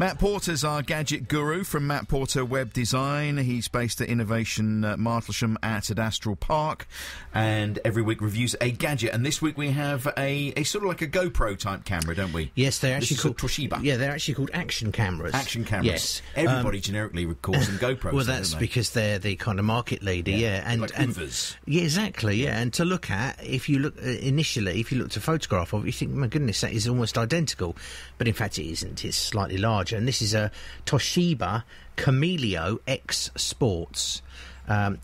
Matt Porter's our gadget guru from Matt Porter Web Design. He's based at Innovation Martlesham at Adastral Park, and every week reviews a gadget. And this week we have a sort of like a GoPro type camera, don't we? Yes, they're actually called Toshiba. Yeah, they're actually called action cameras. Action cameras. Yes, everybody generically calls them GoPros. Well, that's because they're the kind of market leader. Yeah, and like Hoovers. Yeah, exactly. Yeah, and to look at, if you look initially, if you look at a photograph of it, you think, my goodness, that is almost identical, but in fact it isn't. It's slightly larger. And this is a Toshiba Camileo X Sports,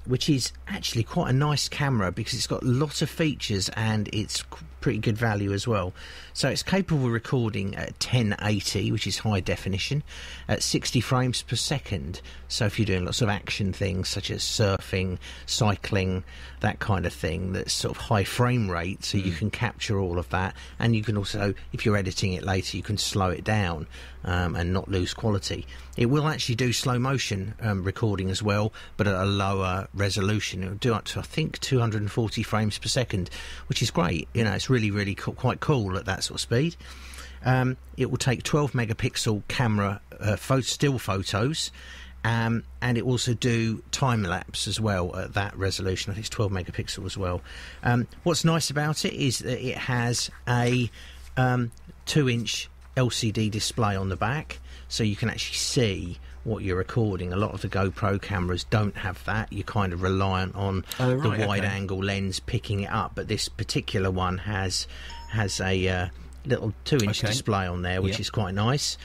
which is actually quite a nice camera because it's got lots of features and it's pretty good value as well. So it's capable of recording at 1080, which is high definition, at 60 frames per second. So if you're doing lots of action things such as surfing, cycling, that kind of thing, that's sort of high frame rate, so you can capture all of that. And you can also, if you're editing it later, you can slow it down and not lose quality. It will actually do slow motion recording as well, but at a lower resolution. It will do up to, I think, 240 frames per second, which is great. You know, it's really quite cool at that sort of speed. It will take 12 megapixel camera still photos, and it will also do time lapse as well at that resolution. I think it's 12 megapixel as well. What's nice about it is that it has a 2-inch LCD display on the back, so you can actually see what you're recording. A lot of the GoPro cameras don't have that. You're kind of reliant on the wide-angle lens picking it up, but this particular one has a little 2-inch display on there, which is quite nice.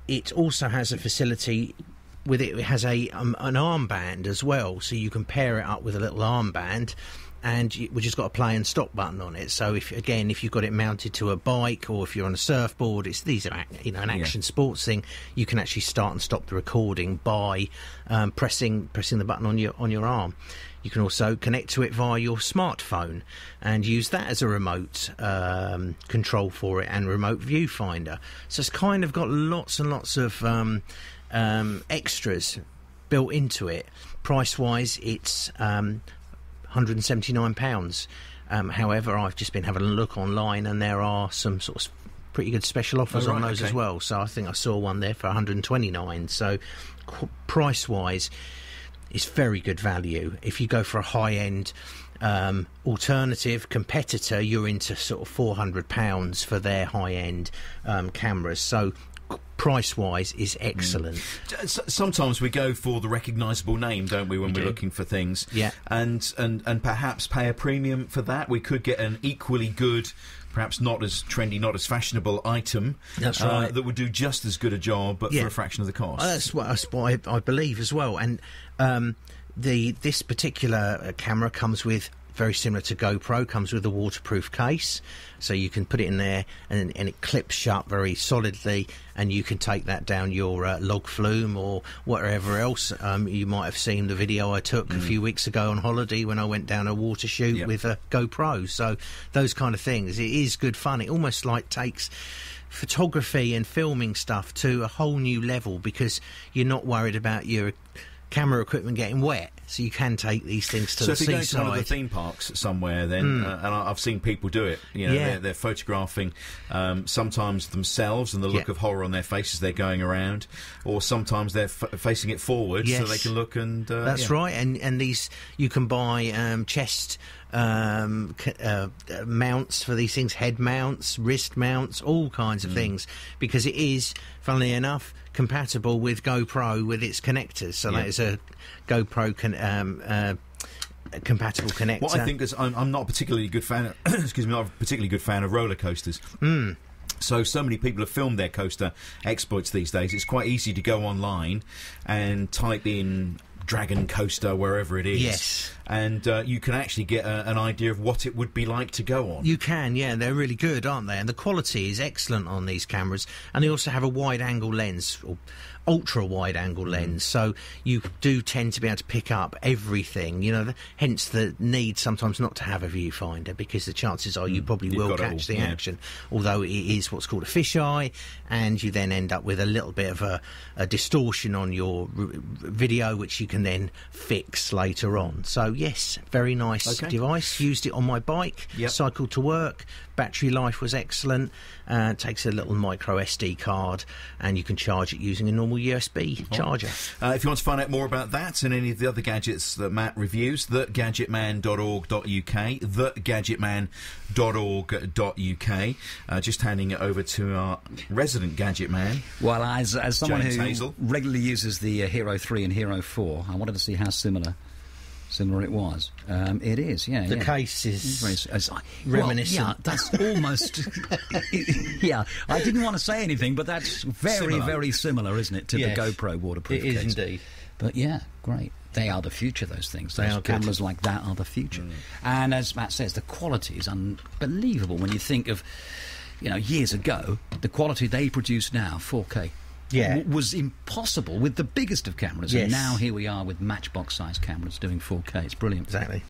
It also has a facility with it. It has an armband as well, so you can pair it up with a little armband, and which has got a play and stop button on it. So if you've got it mounted to a bike, or if you're on a surfboard, these are an action sports thing. You can actually start and stop the recording by pressing the button on your arm. You can also connect to it via your smartphone and use that as a remote control for it, and remote viewfinder. So it's kind of got lots and lots of extras built into it. Price wise, it's £179. However, I've just been having a look online, and there are some sort of pretty good special offers on those as well. So I think I saw one there for £129. So price wise, it's very good value. If you go for a high-end alternative competitor, you're into sort of £400 for their high-end cameras. So price-wise is excellent. Sometimes we go for the recognisable name, don't we, when we're looking for things? Yeah. And perhaps pay a premium for that. We could get an equally good, perhaps not as trendy, not as fashionable item. That's right. That would do just as good a job, but for a fraction of the cost. That's what I believe as well. And this particular camera comes with, very similar to GoPro, comes with a waterproof case, so you can put it in there and it clips shut very solidly, and you can take that down your log flume or whatever else. You might have seen the video I took a few weeks ago on holiday when I went down a water chute with a GoPro. So those kind of things, it is good fun. It almost like takes photography and filming stuff to a whole new level, because you're not worried about your camera equipment getting wet, so you can take these things to the seaside. So if you go to one of the theme parks somewhere, then and I've seen people do it. You know, they're photographing sometimes themselves and the look of horror on their face as they're going around, or sometimes they're facing it forward so they can look and. That's right, and these you can buy chest mounts for these things, head mounts, wrist mounts, all kinds of things, because it is, funnily enough, compatible with GoPro with its connectors. So that is a GoPro compatible connector. What I think is, I'm not a particularly good fan of, excuse me, not a particularly good fan of roller coasters. So many people have filmed their coaster exploits these days. It's quite easy to go online and type in Dragon Coaster wherever it is, and you can actually get an idea of what it would be like to go on. You can, they're really good, aren't they? And the quality is excellent on these cameras, and they also have a wide-angle lens, or ultra-wide-angle lens, so you do tend to be able to pick up everything, hence the need sometimes not to have a viewfinder, because the chances are you probably will catch the action, although it is what's called a fisheye, and you then end up with a little bit of a distortion on your video, which you can then fix later on. So yes, very nice device. Used it on my bike, cycled to work. Battery life was excellent. Takes a little micro SD card, and you can charge it using a normal USB charger. If you want to find out more about that and any of the other gadgets that Matt reviews, thegadgetman.org.uk, thegadgetman.org.uk. Just handing it over to our resident gadget man. Well, as someone James who Hazel regularly uses the Hero 3 and Hero 4, I wanted to see how similar it was. It is, yeah. The case is reminiscent. Well, yeah, that's almost... yeah, I didn't want to say anything, but that's very similar, isn't it, to the GoPro waterproof case. It is indeed. But yeah, great. They are the future, those things. Those cameras like that are the future. And as Matt says, the quality is unbelievable when you think of, years ago, the quality they produce now, 4K. Was impossible with the biggest of cameras, and now here we are with matchbox-sized cameras doing 4K. It's brilliant. Exactly.